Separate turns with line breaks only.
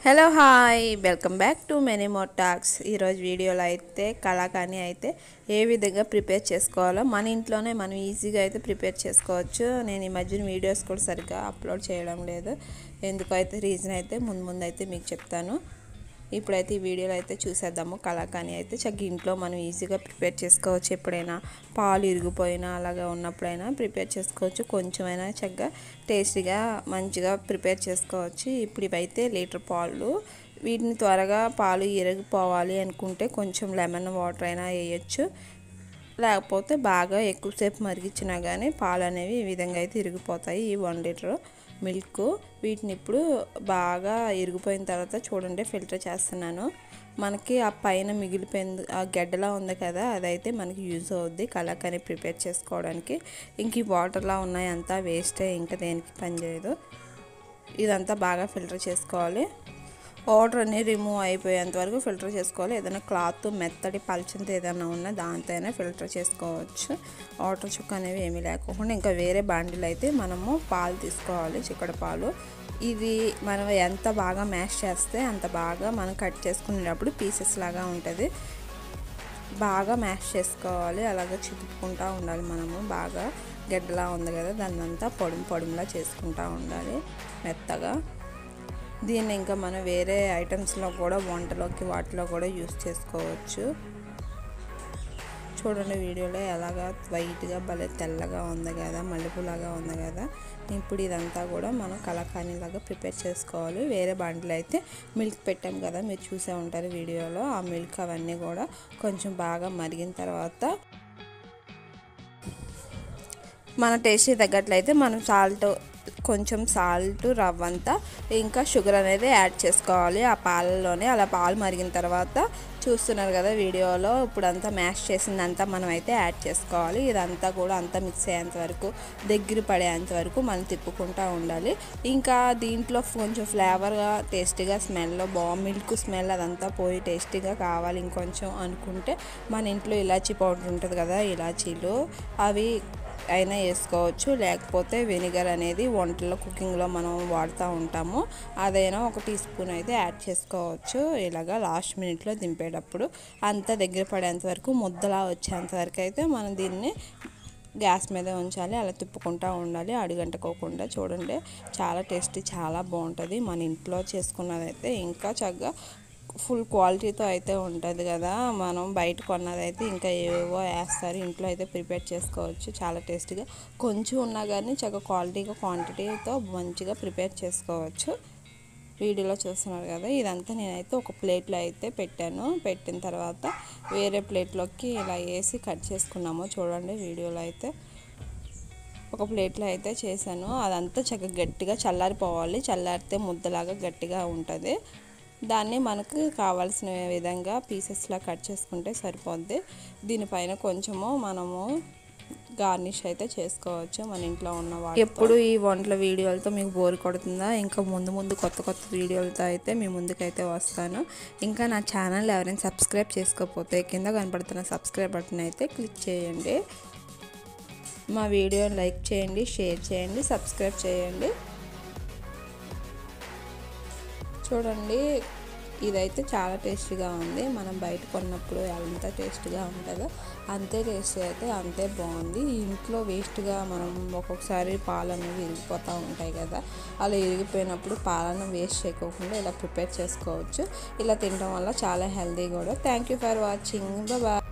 Hello hi welcome back to many more talks. ఈరోజు వీడియోలో అయితే కలాకాండ్ అయితే ఏ విధంగా ప్రిపేర్ చేసుకోవాలో మన ఇంట్లోనే మనం ఈజీగా అయితే ప్రిపేర్ చేసుకోవచ్చు. నేను ఈ మధ్యన వీడియోస్ కూడా సరిగ్గా అప్లోడ్ చేయడం లేదు. ఎందుకైతే రీజన్ అయితే ముందు అయితే మీకు చెప్తాను. ఇప్పుడైతే ఈ వీడియోలో అయితే చూసేద్దాము. కలాకాండ్ అయితే చక్కగా ఇంట్లో మనం ఈజీగా ప్రిపేర్ చేసుకోవచ్చు. ఎప్పుడైనా పాలు ఇరిగిపోయినా అలాగా ఉన్నప్పుడైనా ప్రిపేర్ చేసుకోవచ్చు. కొంచెమైనా చక్కగా టేస్టీగా మంచిగా ప్రిపేర్ చేసుకోవచ్చు. ఇప్పుడు ఇవైతే లీటర్ పాలు, వీటిని త్వరగా పాలు ఇరిగిపోవాలి అనుకుంటే కొంచెం లెమన్ వాటర్ అయినా వేయచ్చు. లేకపోతే బాగా ఎక్కువసేపు మరిగించినా కానీ పాలు అనేవి ఈ విధంగా అయితే ఇరిగిపోతాయి. ఈ 1 లీటర్ మిల్క్ వీటిని ఇప్పుడు బాగా ఇరిగిపోయిన తర్వాత చూడండి ఫిల్టర్ చేస్తున్నాను. మనకి ఆ పైన మిగిలిపోయింది ఆ గడ్డలా ఉంది కదా, అదైతే మనకి యూజ్ అవుద్ది కలాకాండ్ ప్రిపేర్ చేసుకోవడానికి. ఇంక ఈ వాటర్లా ఉన్నాయి అంతా వేస్టే, ఇంకా దేనికి పనిచేయదు. ఇదంతా బాగా ఫిల్టర్ చేసుకోవాలి. వాటర్ అన్ని రిమూవ్ అయిపోయేంత వరకు ఫిల్టర్ చేసుకోవాలి. ఏదైనా క్లాత్ మెత్తడి పల్చంత ఏదైనా ఉన్నా దాంతో అయినా ఫిల్టర్ చేసుకోవచ్చు. వాటర్ చుక్క అనేవి ఏమీ లేకుండా ఇంకా వేరే బాండిలో అయితే మనము పాలు తీసుకోవాలి, చిక్కడి పాలు. ఇది మనం ఎంత బాగా మ్యాష్ చేస్తే అంత బాగా మనం కట్ చేసుకునేటప్పుడు పీసెస్ లాగా ఉంటుంది. బాగా మ్యాష్ చేసుకోవాలి, అలాగే చితుక్కుంటూ ఉండాలి. మనము బాగా గడ్డలా ఉంది కదా, దాన్ని అంతా పొడిలా చేసుకుంటూ ఉండాలి మెత్తగా. దీన్ని ఇంకా మనం వేరే ఐటమ్స్లో కూడా వంటలోకి వాటిలో కూడా యూస్ చేసుకోవచ్చు. చూడండి వీడియోలో ఎలాగా వైట్గా భలే తెల్లగా ఉంది కదా, మల్లెపూలాగా ఉంది కదా. ఇప్పుడు ఇదంతా కూడా మనం కలాకాండ్ లాగా ప్రిపేర్ చేసుకోవాలి. వేరే బాండిలో అయితే మిల్క్ పెట్టాం కదా, మీరు చూసే ఉంటారు వీడియోలో. ఆ మిల్క్ అవన్నీ కూడా కొంచెం బాగా మరిగిన తర్వాత మన టేస్ట్ తగ్గట్లయితే మనం కొంచెం సాల్ట్, రవ్వంతా ఇంకా షుగర్ అనేది యాడ్ చేసుకోవాలి ఆ పాలలోనే. అలా పాలు మరిగిన తర్వాత చూస్తున్నారు కదా వీడియోలో, ఇప్పుడు అంతా మ్యాష్ చేసిందంతా మనం అయితే యాడ్ చేసుకోవాలి. ఇదంతా కూడా అంతా మిక్స్ అయ్యేంత వరకు, దగ్గర పడేంత వరకు మనం తిప్పుకుంటూ ఉండాలి. ఇంకా దీంట్లో కొంచెం ఫ్లేవర్గా టేస్టీగా స్మెల్ మిల్క్ స్మెల్ అదంతా పోయి టేస్టీగా కావాలి ఇంకొంచెం అనుకుంటే మన ఇంట్లో ఇలాచీ పౌడర్ ఉంటుంది కదా, ఇలాచీలు అవి అయినా వేసుకోవచ్చు. లేకపోతే వెనిగర్ అనేది వంటల్లో కుకింగ్లో మనం వాడుతూ ఉంటాము, అదైనా 1 టీ స్పూన్ అయితే యాడ్ చేసుకోవచ్చు. ఇలాగా లాస్ట్ మినిట్లో దింపేటప్పుడు అంతా దగ్గర పడేంత వరకు, ముద్దలా వచ్చేంత వరకు అయితే మనం దీన్ని గ్యాస్ మీద ఉంచాలి. అలా తిప్పుకుంటూ ఉండాలి అడుగంటుకోకుండా. చూడండి చాలా టేస్టీ, చాలా బాగుంటుంది. మన ఇంట్లో చేసుకున్నదైతే ఇంకా చక్కగా ఫుల్ క్వాలిటీతో అయితే ఉంటుంది కదా. మనం బయట కొన్నదైతే ఇంకా ఏవో వేస్తారు, ఇంట్లో అయితే ప్రిపేర్ చేసుకోవచ్చు చాలా టేస్టీగా. కొంచెం ఉన్నా కానీ చక్కగా క్వాంటిటీతో మంచిగా ప్రిపేర్ చేసుకోవచ్చు. వీడియోలో చూస్తున్నారు కదా, ఇదంతా నేనైతే ఒక ప్లేట్లో అయితే పెట్టిన తర్వాత వేరే ప్లేట్లోకి ఇలా వేసి కట్ చేసుకున్నాము. చూడండి వీడియోలో అయితే ఒక ప్లేట్లో అయితే చేశాను. అదంతా చక్కగా గట్టిగా చల్లారిపోవాలి, చల్లారితే ముద్దలాగా గట్టిగా ఉంటుంది. దాన్ని మనకు కావాల్సిన విధంగా పీసెస్లా కట్ చేసుకుంటే సరిపోద్ది. దీనిపైన కొంచెము మనము గార్నిష్ అయితే చేసుకోవచ్చు మన ఇంట్లో ఉన్న వాటితో. ఎప్పుడు ఈ వంటల వీడియోలతో మీకు బోర్ కొడుతుందా? ఇంకా ముందు కొత్త వీడియోలతో అయితే మీ ముందుకైతే వస్తాను. ఇంకా నా ఛానల్ ఎవరైనా సబ్స్క్రైబ్ చేసుకోకపోతే కింద కనపడుతున్న సబ్స్క్రైబ్ బటన్ అయితే క్లిక్ చేయండి. మా వీడియో లైక్ చేయండి, షేర్ చేయండి, సబ్స్క్రైబ్ చేయండి. చూడండి ఇదైతే చాలా టేస్టీగా ఉంది. మనం బయట కొన్నప్పుడు ఎంత టేస్ట్గా ఉంటుందో అంతే టేస్టీ అయితే అంతే బాగుంది. ఇంట్లో వేస్ట్గా మనం ఒక్కొక్కసారి పాలు అనేవి ఇరిగిపోతూ ఉంటాయి కదా, అలా ఇరిగిపోయినప్పుడు పాలను వేస్ట్ చేయకోకుండా ఇలా ప్రిపేర్ చేసుకోవచ్చు. ఇలా తినడం వల్ల చాలా హెల్తీ కూడా. Thank you for watching. Bye.